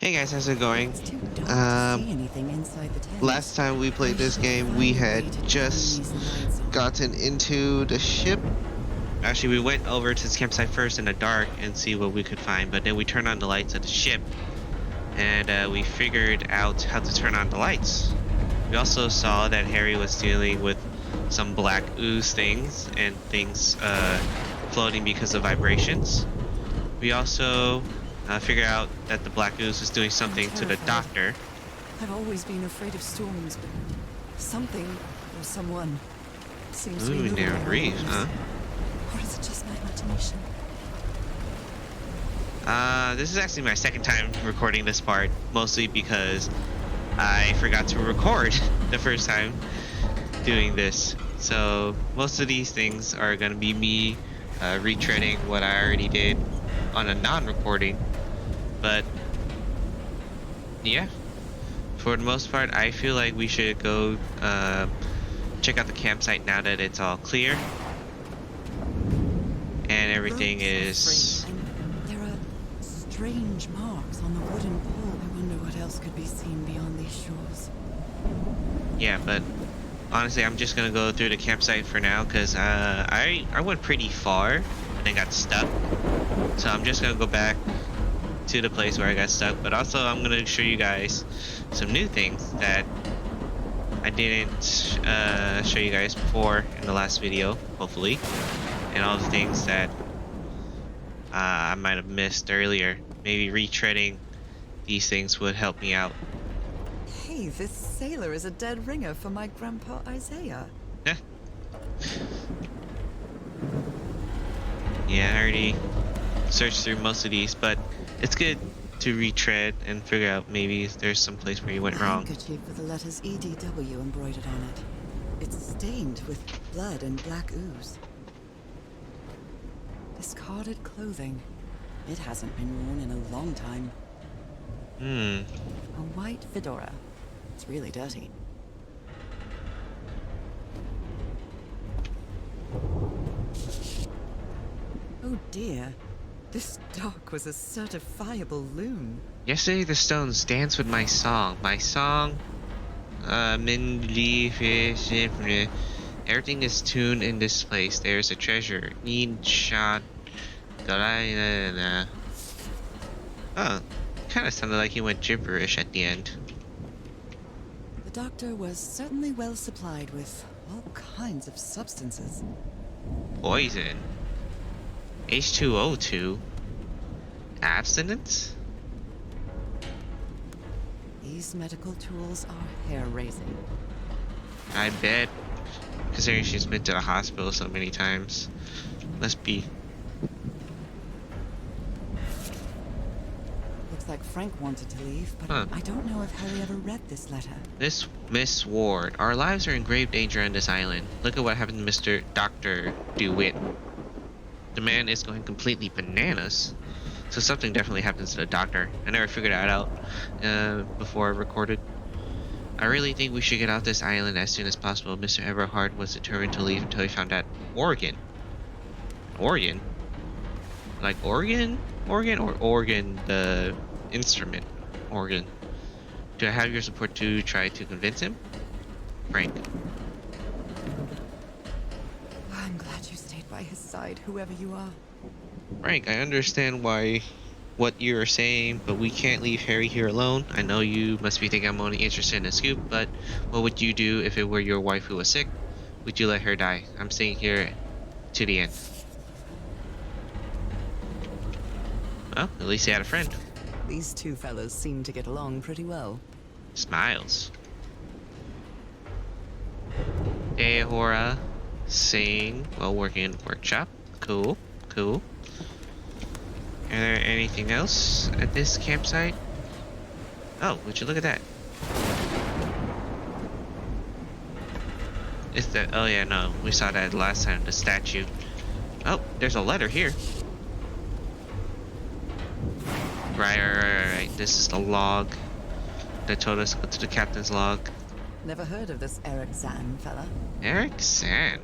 Hey guys, how's it going? It's too dark to Um, see anything inside the tent. Last time we played I this should game, we find a had way to turn just these lights on. gotten into the ship. Actually, we went over to the campsite first in the dark and see what we could find, but then we turned on the lights of the ship and we figured out how to turn on the lights. We also saw that Harry was dealing with some black ooze things and things floating because of vibrations. We also figured out that the black ooze was doing I'm something to the terrified. doctor. I've always been afraid of storms, but something or someone seems to be Ooh, moving narrowed around reef, corners. huh? Or is it just my imagination? This is actually my second time recording this part, mostly because I forgot to record the first time doing this. So most of these things are going to be me retreading what I already did on a non-recording. But yeah, for the most part, I feel like we should go check out the campsite now that it's all clear and The everything ropes are frayed, is. and there are strange marks on the wooden pole. I wonder what else could be seen beyond these shores. Yeah, but honestly, I'm just gonna go through the campsite for now because I went pretty far and then got stuck. So I'm just gonna go back to the place where I got stuck. But also, I'm gonna show you guys some new things that I didn't show you guys before in the last video, hopefully, and all the things that I might have missed earlier. Maybe retreading these things would help me out. Hey, this sailor is a dead ringer for my grandpa Isaiah. Yeah, I already searched through most of these, but it's good to retread and figure out maybe if there's some place where you A went wrong. handkerchief with the letters EDW embroidered on it. It's stained with blood and black ooze. Discarded clothing. It hasn't been worn in a long time. Hmm. A white fedora. It's really dirty. Oh dear. This dog was a certifiable loon. Yesterday the Stones danced with my song. My song, everything is tuned in this place. There's a treasure. Need shot. Oh, kind of sounded like he went gibberish at the end. The doctor was certainly well supplied with all kinds of substances. Poison. H2O2. Abstinence? These medical tools are hair-raising. I bet. Considering she's been to the hospital so many times. Must be. Looks like Frank wanted to leave, but Huh. I don't know if Harry ever read this letter. Miss Ward, our lives are in grave danger on this island. Look at what happened to Mr. Dr. DeWitt. The man is going completely bananas. So something definitely happens to the doctor. I never figured that out before I recorded. I really think we should get off this island as soon as possible. Mr. Everhard was determined to leave until he found that Oregon. Oregon? Like Oregon? Oregon or Organ, the instrument? Organ. Do I have your support to try to convince him? Frank. I'm glad you stayed by his side, whoever you are. Frank, I understand what you're saying, but we can't leave Harry here alone. I know you must be thinking I'm only interested in a scoop, but what would you do if it were your wife who was sick? Would you let her die? I'm staying here to the end. Well, at least he had a friend. These two fellas seem to get along pretty well. Smiles. Ahora sing while working in the workshop. Cool, cool. Is there anything else at this campsite? Oh, would you look at that? Is that? Oh yeah, no, we saw that last time. The statue. Oh, there's a letter here. Right. This is the log that told us to go to the captain's log. Never heard of this Eric Zan fella. Eric Zan.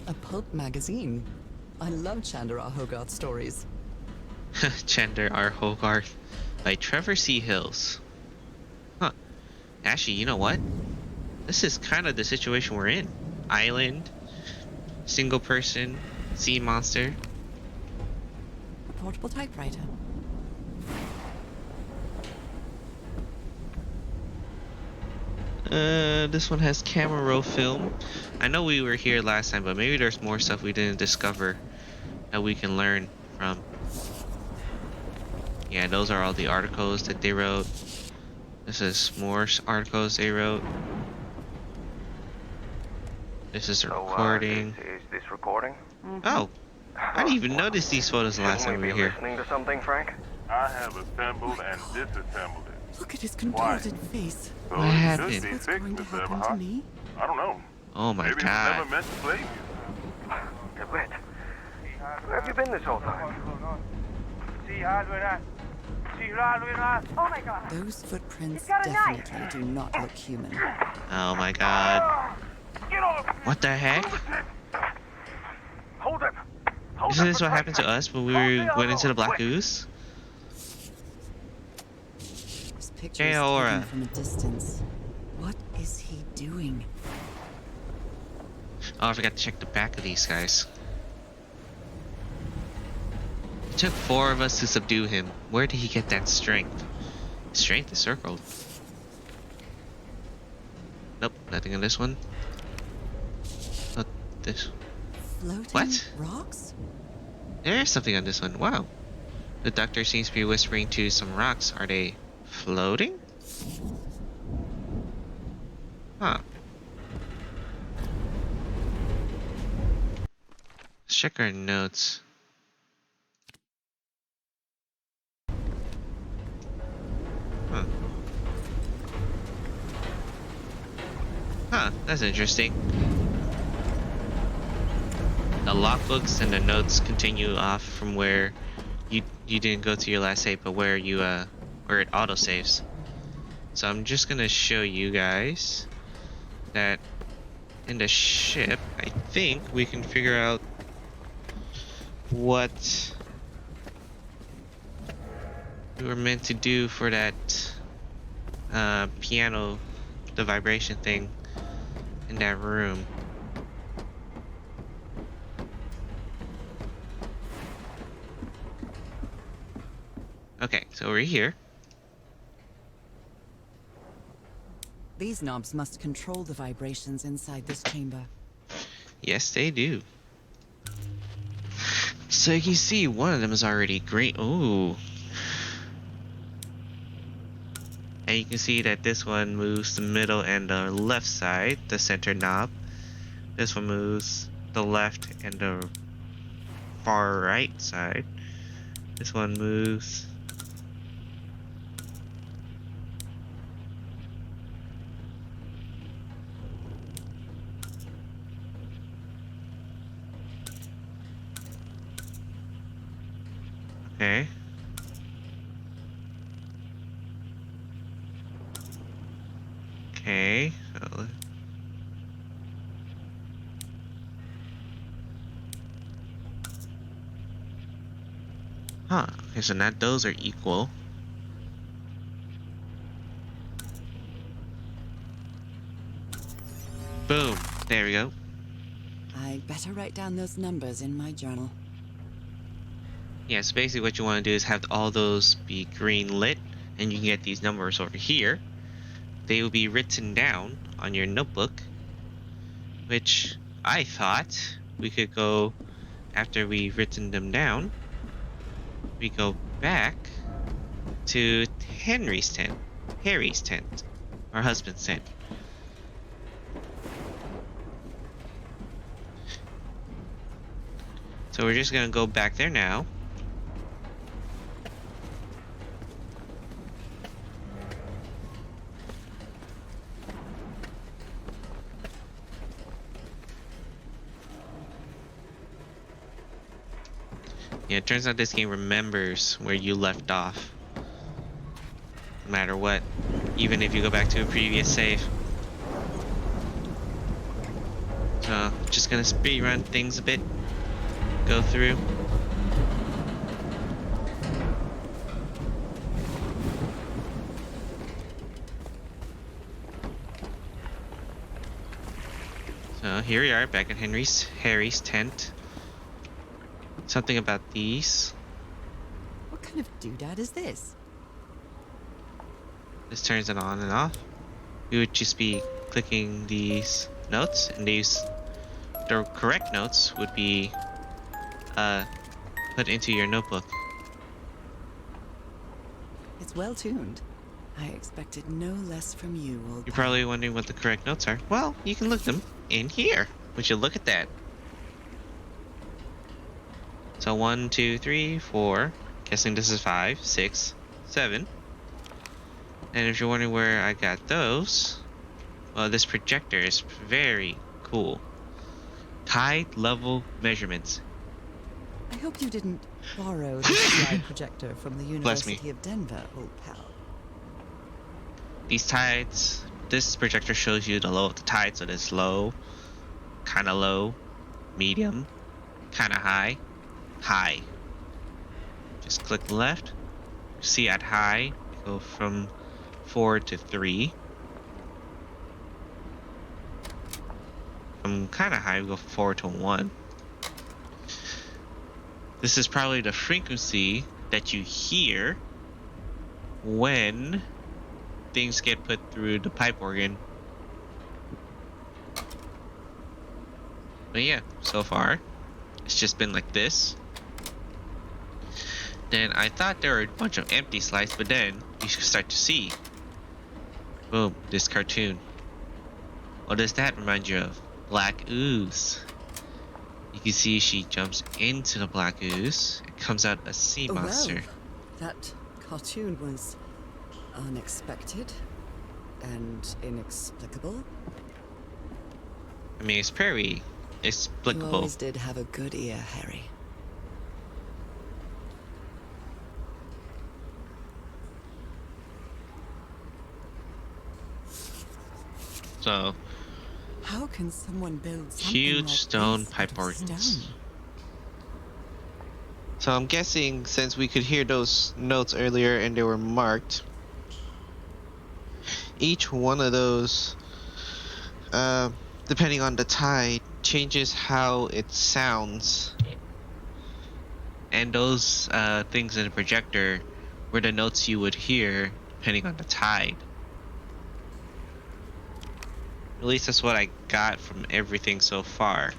A pulp magazine. I love Chandra Hogarth stories. Chandler R. Hogarth. by Trevor C. Hills. Huh. Actually, you know what? This is kind of the situation we're in. Island, single person, sea monster. A portable typewriter. This one has camera roll film. I know we were here last time, but maybe there's more stuff we didn't discover that we can learn from. Yeah, those are all the articles that they wrote. This is more articles they wrote. This is a recording. Is this recording? Oh, I didn't even notice these photos the last time we were here. Listening to something, Frank? I have assembled and disassembled it. Look at his contorted face. So What it happened? should be What's fixed, going to Mr. happen to Everhart. me? I don't know. Oh my Maybe it was never god. meant to play you. Witt, where have you been this whole time? Oh my god. Those footprints He's got a knife. definitely do not look human. Oh my god. Get off! What the heck? Hold him! Hold Isn't him this for what happened to Christ's us when we went into the Black Ooze? This picture is Aura. taken from a distance. What is he doing? Oh, I forgot to check the back of these guys. It took 4 of us to subdue him. Where did he get that strength? Strength is circled. Nope, nothing on this one. Not this. Floating What? rocks? There is something on this one. Wow. The doctor seems to be whispering to some rocks. Are they floating? Huh. Let's check our notes. Huh. Huh, that's interesting. The logbooks and the notes continue off from where you didn't go to your last save, but where you where it autosaves. So I'm just gonna show you guys that in the ship, I think we can figure out what we were meant to do for that piano, the vibration thing in that room. Okay, so we're here. These knobs must control the vibrations inside this chamber. Yes, they do. So you can see one of them is already green. Ooh. And you can see that this one moves the middle and the left side, the center knob. This one moves the left and the far right side. This one moves okay. Okay, so huh, okay, so now those are equal. Boom, there we go. I'd better write down those numbers in my journal. Yeah, so basically what you want to do is have all those be green lit, and you can get these numbers over here. They will be written down on your notebook, which I thought we could go, after we've written them down, we go back to Harry's tent, our husband's tent. So we're just gonna go back there now. Yeah, it turns out this game remembers where you left off. No matter what. Even if you go back to a previous save. So, just gonna speed run things a bit. Go through. So here we are back in Harry's tent. Something about these. What kind of doodad is this? This turns it on and off. You would just be clicking these notes, and the correct notes would be put into your notebook. It's well tuned. I expected no less from you, old You're pal. probably wondering what the correct notes are. Well, you can look them in here. Would you look at that? So 1, 2, 3, 4. Guessing this is 5, 6, 7. And if you're wondering where I got those, well, this projector is very cool. Tide level measurements. I hope you didn't borrow this slide projector from the Bless me. University of Denver, old pal. These tides, this projector shows you the low of the tide, so there's low, kind of low, medium, kind of high, high. Just click left. See at high, go from 4 to 3. From kind of high, we go 4 to 1. This is probably the frequency that you hear when things get put through the pipe organ. But yeah, so far, it's just been like this. Then I thought there were a bunch of empty slides, but then you start to see, boom, this cartoon. What does that remind you of? Black Ooze. You can see she jumps into the Black Ooze. It comes out a sea monster. Well, that cartoon was unexpected and inexplicable. I mean, it's very You explicable. always did have a good ear, Harry. So, How can someone build something huge like stone this pipe out of organs. stone? So I'm guessing since we could hear those notes earlier and they were marked, each one of those, depending on the tide, changes how it sounds. And those things in the projector were the notes you would hear depending on the tide. At least that's what I got from everything so far.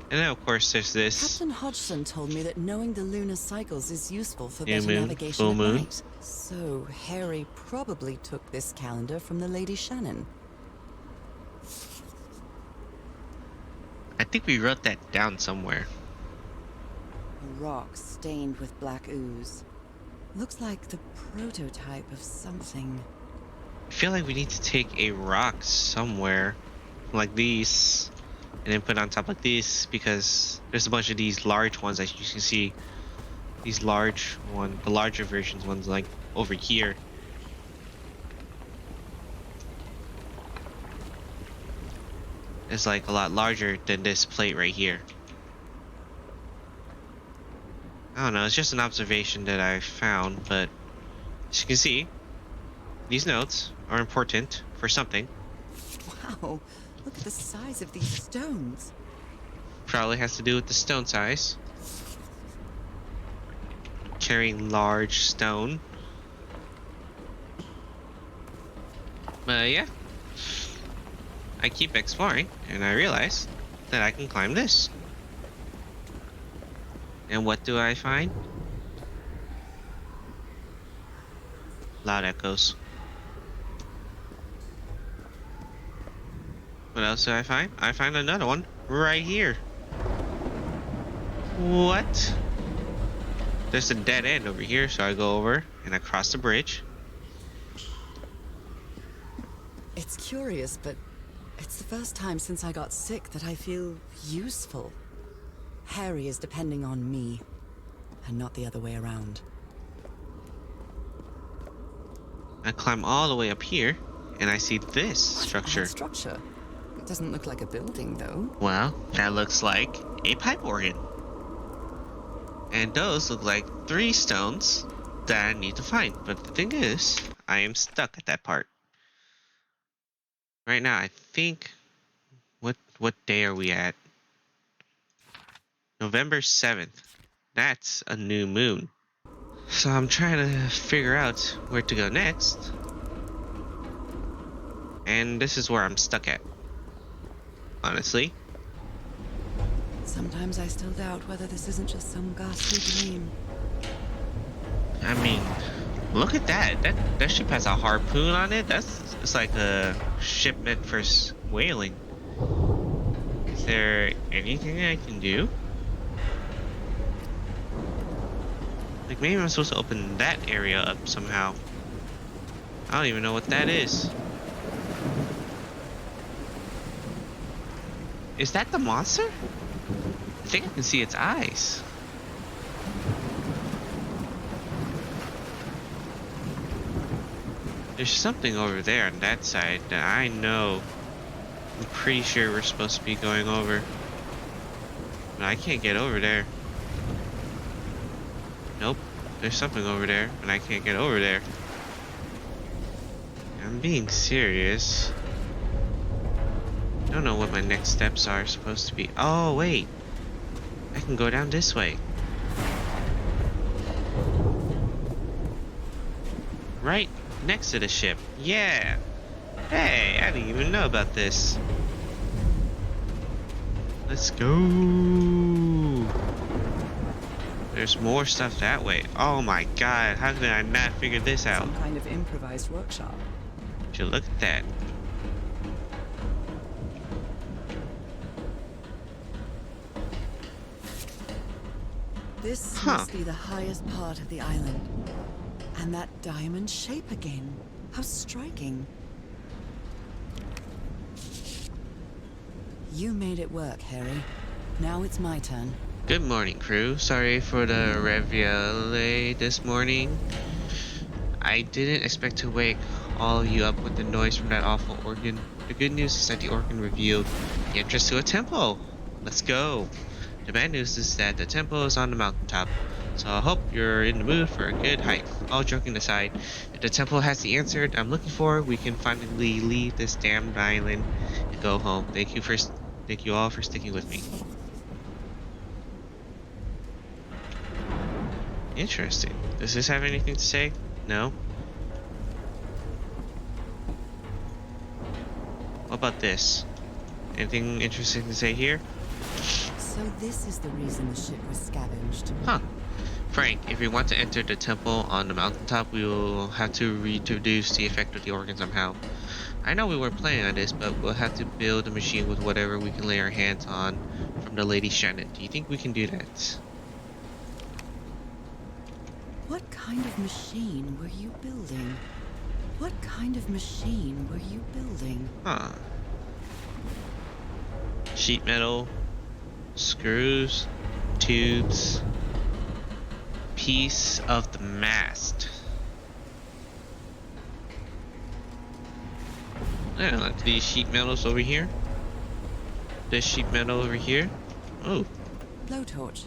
And then of course there's this Captain Hodgson told me that knowing the lunar cycles is useful for New better moon, navigation full at moon. night. So Harry probably took this calendar from the Lady Shannon. I think we wrote that down somewhere. A rock stained with black ooze. Looks like the prototype of something. I feel like we need to take a rock somewhere like these and then put on top like this, because there's a bunch of these large ones that you can see. These large one, the larger versions ones, like over here. It's like a lot larger than this plate right here. I don't know, it's just an observation that I found, but as you can see, these notes are important for something. Wow, look at the size of these stones. Probably has to do with the stone size. Carrying large stone. But yeah, I keep exploring and I realize that I can climb this. And what do I find? Loud echoes. What else do I find? I find another one right here. What? There's a dead end over here, so I go over and I cross the bridge. It's curious, but it's the first time since I got sick that I feel useful. Harry is depending on me, and not the other way around. I climb all the way up here and I see this structure. Odd structure. It doesn't look like a building, though. Well, that looks like a pipe organ. And those look like 3 stones that I need to find. But the thing is, I am stuck at that part. Right now, I think What day are we at? November 7th. That's a new moon. So I'm trying to figure out where to go next. And this is where I'm stuck at. Honestly. Sometimes I still doubt whether this isn't just some ghastly dream. I mean, look at that. That ship has a harpoon on it. It's like a ship meant for whaling. Is there anything I can do? Like maybe I'm supposed to open that area up somehow. I don't even know what that is. Is that the monster? I think I can see its eyes. There's something over there on that side that I know. I'm pretty sure we're supposed to be going over. But I can't get over there. Nope. There's something over there, and I can't get over there. I'm being serious. I don't know what my next steps are supposed to be. Oh, wait. I can go down this way. Right next to the ship. Yeah. Hey, I didn't even know about this. Let's go. There's more stuff that way. Oh my god, how did I not figure this out? Some kind of improvised workshop. Would you look at that? This must be the highest part of the island. And that diamond shape again. How striking. You made it work, Harry. Now it's my turn. Good morning, crew. Sorry for the ravioli this morning. I didn't expect to wake all of you up with the noise from that awful organ. The good news is that the organ revealed the entrance to a temple. Let's go. The bad news is that the temple is on the mountaintop, so I hope you're in the mood for a good hike. All joking aside, if the temple has the answer I'm looking for, we can finally leave this damned island and go home. Thank you all for sticking with me. Interesting. Does this have anything to say? No? What about this? Anything interesting to say here? So this is the reason the ship was scavenged. Huh. Frank, if we want to enter the temple on the mountaintop, we will have to reproduce the effect of the organ somehow. I know we weren't planning on this, but we'll have to build a machine with whatever we can lay our hands on from the Lady Shannon. Do you think we can do that? What kind of machine were you building? What kind of machine were you building? Huh. Sheet metal, screws, tubes, piece of the mast. I don't like these sheet metals over here. This sheet metal over here. Oh, Blowtorch.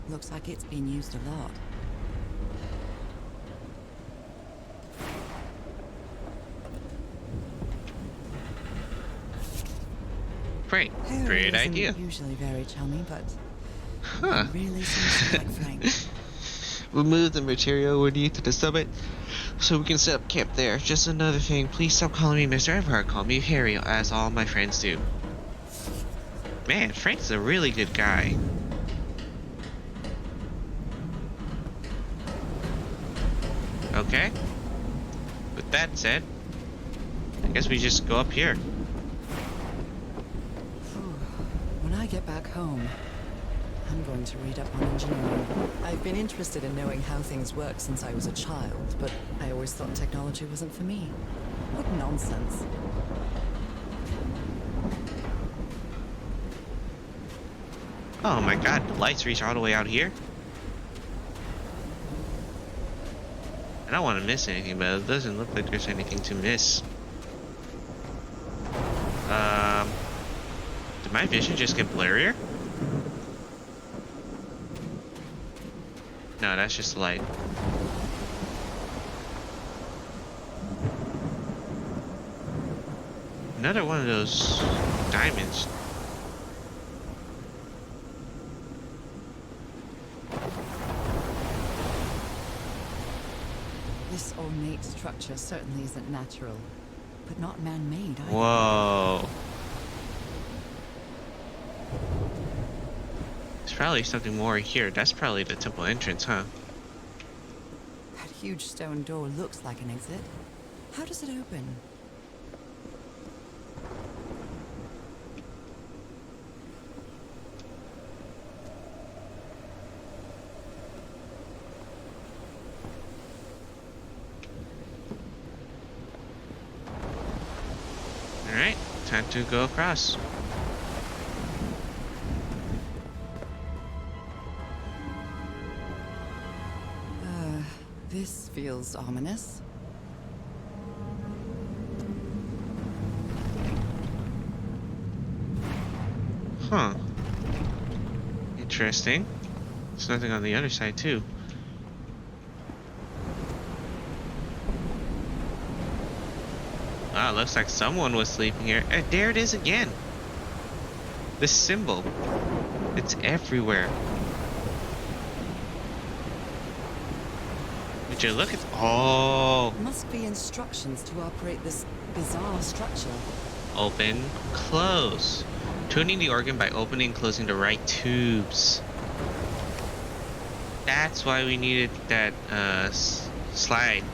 Looks like it's been used a lot. Frank, Harry great isn't idea. Usually very chummy, but Huh. he really seems like Frank. We'll move the material we need to the summit so we can set up camp there. Just another thing, please stop calling me Mr. Everhart. Call me Harry, as all my friends do. Man, Frank's a really good guy. Okay. With that said, I guess we just go up here. When I get back home, I'm going to read up on engineering. I've been interested in knowing how things work since I was a child, but I always thought technology wasn't for me. What nonsense. Oh my god, the lights reach all the way out here? I don't want to miss anything, but it doesn't look like there's anything to miss. Did my vision just get blurrier? No, that's just the light. Another one of those diamonds. This ornate structure certainly isn't natural, but not man-made either. Whoa. There's probably something more here. That's probably the temple entrance, huh? That huge stone door looks like an exit. How does it open? Alright, time to go across. This feels ominous. Huh. Interesting. There's nothing on the other side, too. Wow, looks like someone was sleeping here. And there it is again. The symbol. It's everywhere. Would you look at... Oh. Must be instructions to operate this bizarre structure. Open, close. Tuning the organ by opening and closing the right tubes. That's why we needed that slide.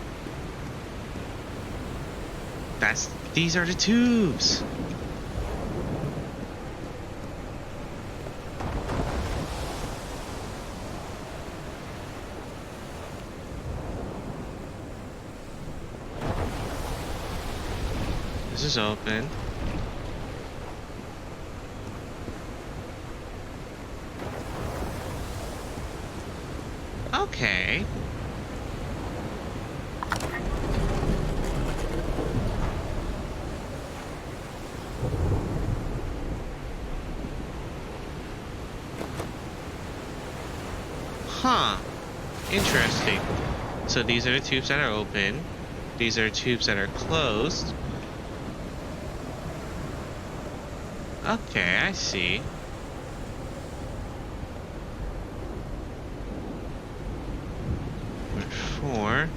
These are the tubes. This is open. Okay. Huh. Interesting. So these are the tubes that are open. These are tubes that are closed. Okay, I see. Number 4.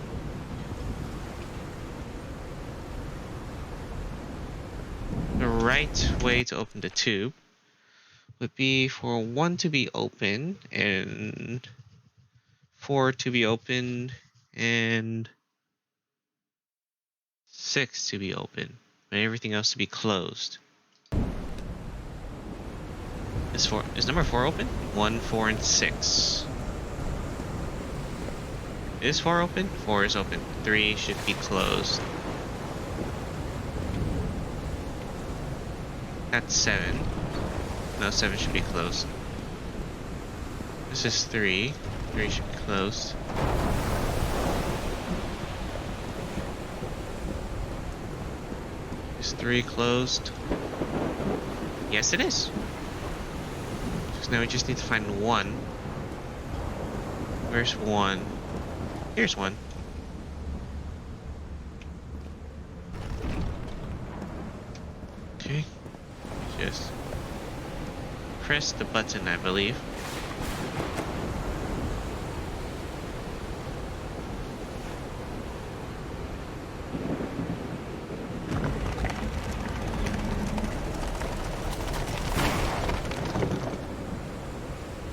The right way to open the tube would be for 1 to be open and 4 to be open and 6 to be open, and everything else to be closed. Is number 4 open? 1, 4, and 6. Is 4 open? 4 is open. 3 should be closed. That's 7. No, 7 should be closed. This is 3. 3 should be closed. Is 3 closed? Yes, it is. So now we just need to find 1. Where's 1? Here's 1. Okay. Just press the button, I believe.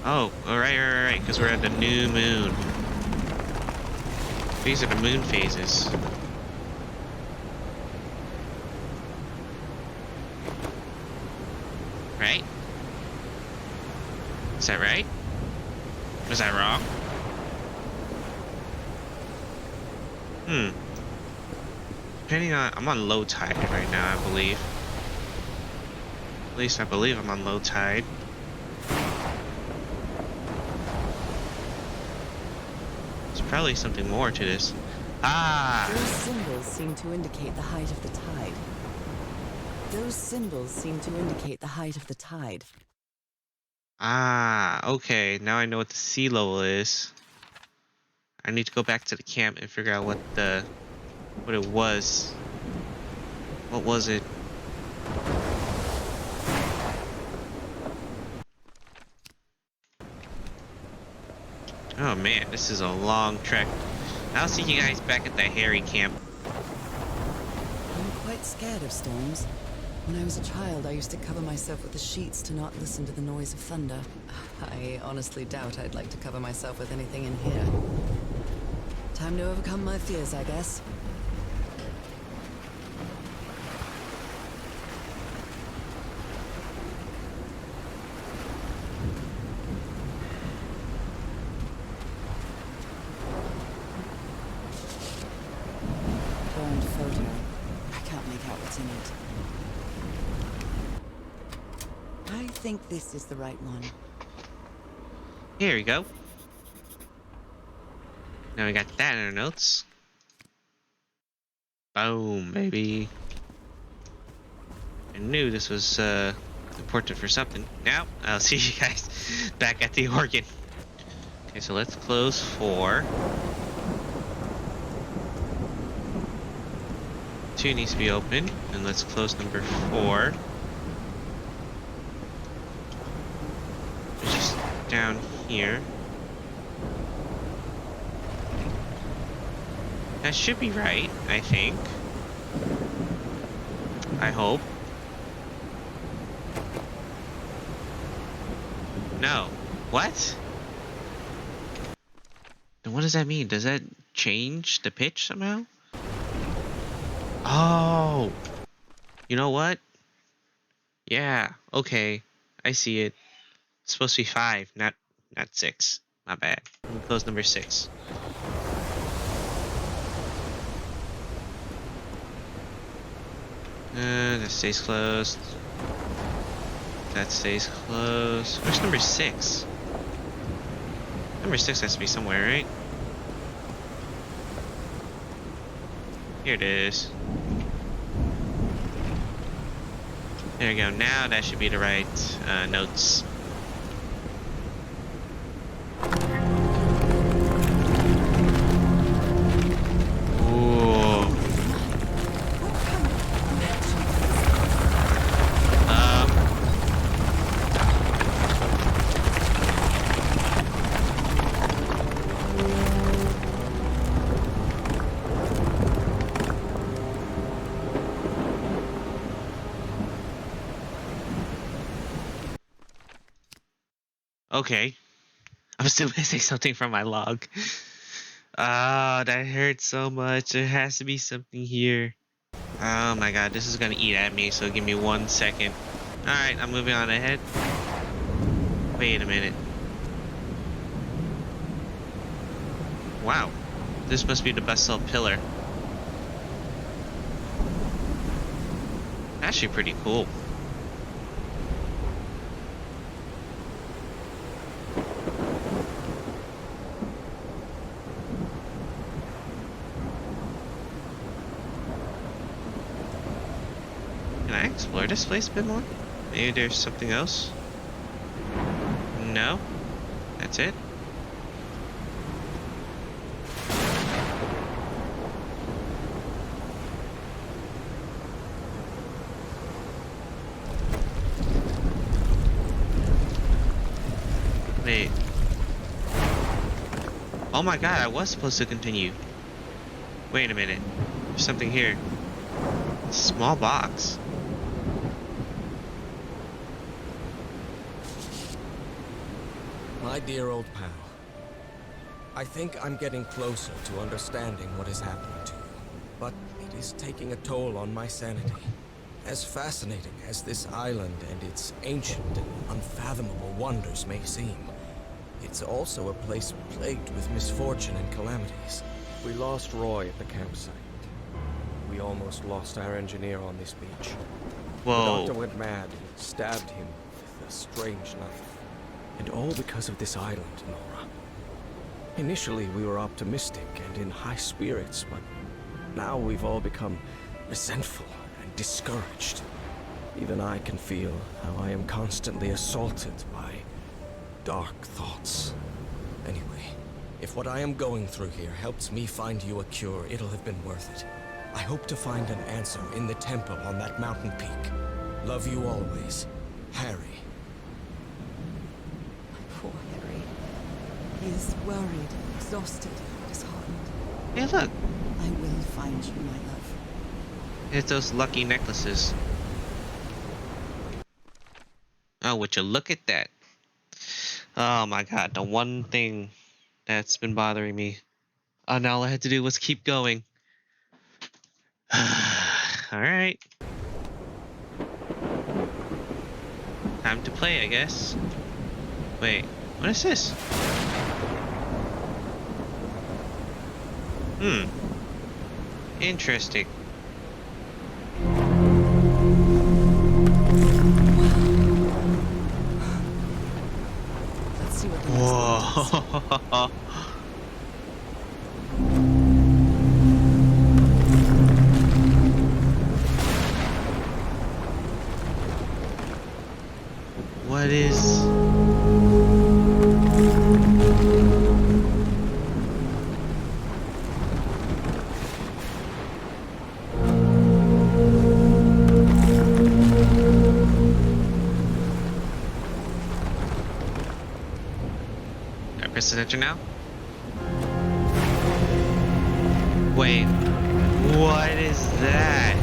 Oh, alright, because we're at the new moon. These are the moon phases. Right? Is that right? Was I wrong? Depending on... I'm on low tide right now, I believe. At least I believe I'm on low tide. There's probably something more to this. Ah! Those symbols seem to indicate the height of the tide. Those symbols seem to indicate the height of the tide. Ah, okay. Now I know what the sea level is. I need to go back to the camp and figure out what it was. What was it? Oh man, this is a long trek. I'll see you guys back at the Harry camp. I'm quite scared of storms. When I was a child, I used to cover myself with the sheets to not listen to the noise of thunder. I honestly doubt I'd like to cover myself with anything in here. Time to overcome my fears, I guess. Burned photo. I can't make out what's in it. I think this is the right one. Here we go. Now we got that in our notes. Boom, baby. I knew this was important for something. Now, I'll see you guys back at the organ. Okay, so let's close 4. 2 needs to be open, and let's close number 4. Which is down here. That should be right, I think. I hope. No. What? Then what does that mean? Does that change the pitch somehow? Oh! You know what? Yeah, okay. I see it. It's supposed to be 5, not 6. My bad. Let me close number 6. That stays closed. That stays closed. Where's number 6? Number 6 has to be somewhere, right? Here it is. There we go. Now that should be the right notes. Okay. I'm still missing something from my log. Ah, that hurts so much. There has to be something here. Oh my god, this is gonna eat at me, so give me 1 second. Alright, I'm moving on ahead. Wait a minute. Wow. This must be the Basalt pillar. Actually pretty cool. Can I explore this place a bit more? Maybe there's something else? No? That's it? Wait. Oh my god, I was supposed to continue. Wait a minute. There's something here. A small box. My dear old pal, I think I'm getting closer to understanding what is happening to you, but it is taking a toll on my sanity. As fascinating as this island and its ancient and unfathomable wonders may seem, it's also a place plagued with misfortune and calamities. We lost Roy at the campsite. We almost lost our engineer on this beach. Whoa. The doctor went mad and stabbed him with a strange knife. And all because of this island, Nora. Initially, we were optimistic and in high spirits, but now we've all become resentful and discouraged. Even I can feel how I am constantly assaulted by dark thoughts. Anyway, if what I am going through here helps me find you a cure, it'll have been worth it. I hope to find an answer in the temple on that mountain peak. Love you always, Harry. Poor Harry. He is worried, exhausted, disheartened. Hey, look. I will find you, my love. It's those lucky necklaces. Oh, would you look at that? Oh my god, the one thing that's been bothering me. And all I had to do was keep going. Alright. Time to play, I guess. Wait, what is this? Interesting. Let's see what the next one does. Whoa. What is... I press enter now? Wait, what is that?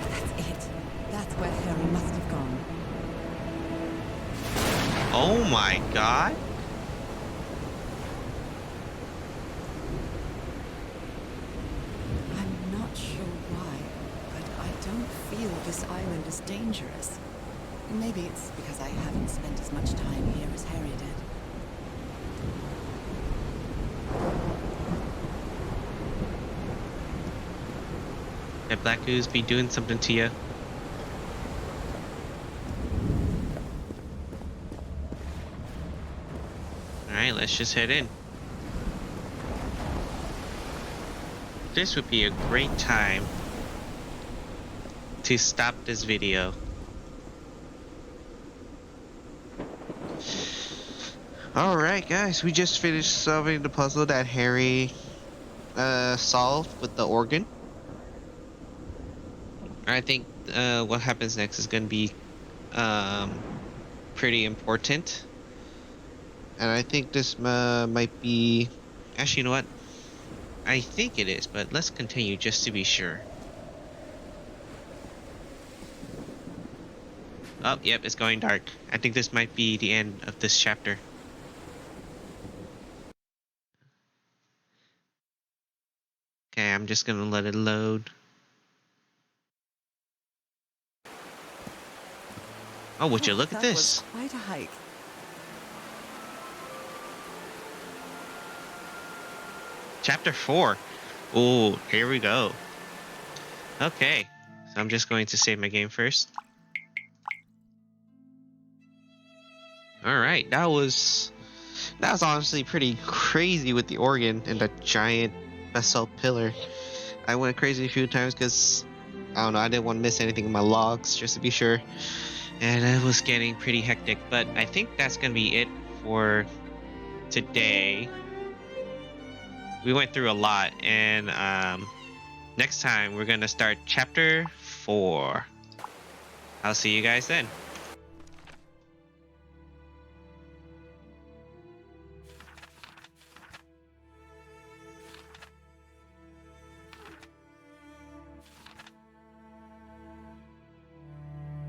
That's it. That's where Harry must have gone. Oh my god. I'm not sure why, but I don't feel this island is dangerous. Maybe it's because I haven't spent as much time here as Harry did. That Black Ooze be doing something to you. Alright, let's just head in. This would be a great time to stop this video. Alright guys, we just finished solving the puzzle that Harry solved with the organ. I think what happens next is going to be pretty important. And I think this might be... Actually, you know what? I think it is, but let's continue just to be sure. Oh, yep, it's going dark. I think this might be the end of this chapter. Okay, I'm just gonna let it load. Oh, would you look at That this? was quite a hike. Chapter 4. Oh, here we go. Okay, so I'm just going to save my game first. Alright, that was honestly pretty crazy with the organ and the giant basalt pillar. I went crazy a few times because, I don't know, I didn't want to miss anything in my logs, just to be sure. And it was getting pretty hectic, but I think that's going to be it for today. We went through a lot, and next time we're going to start chapter 4. I'll see you guys then.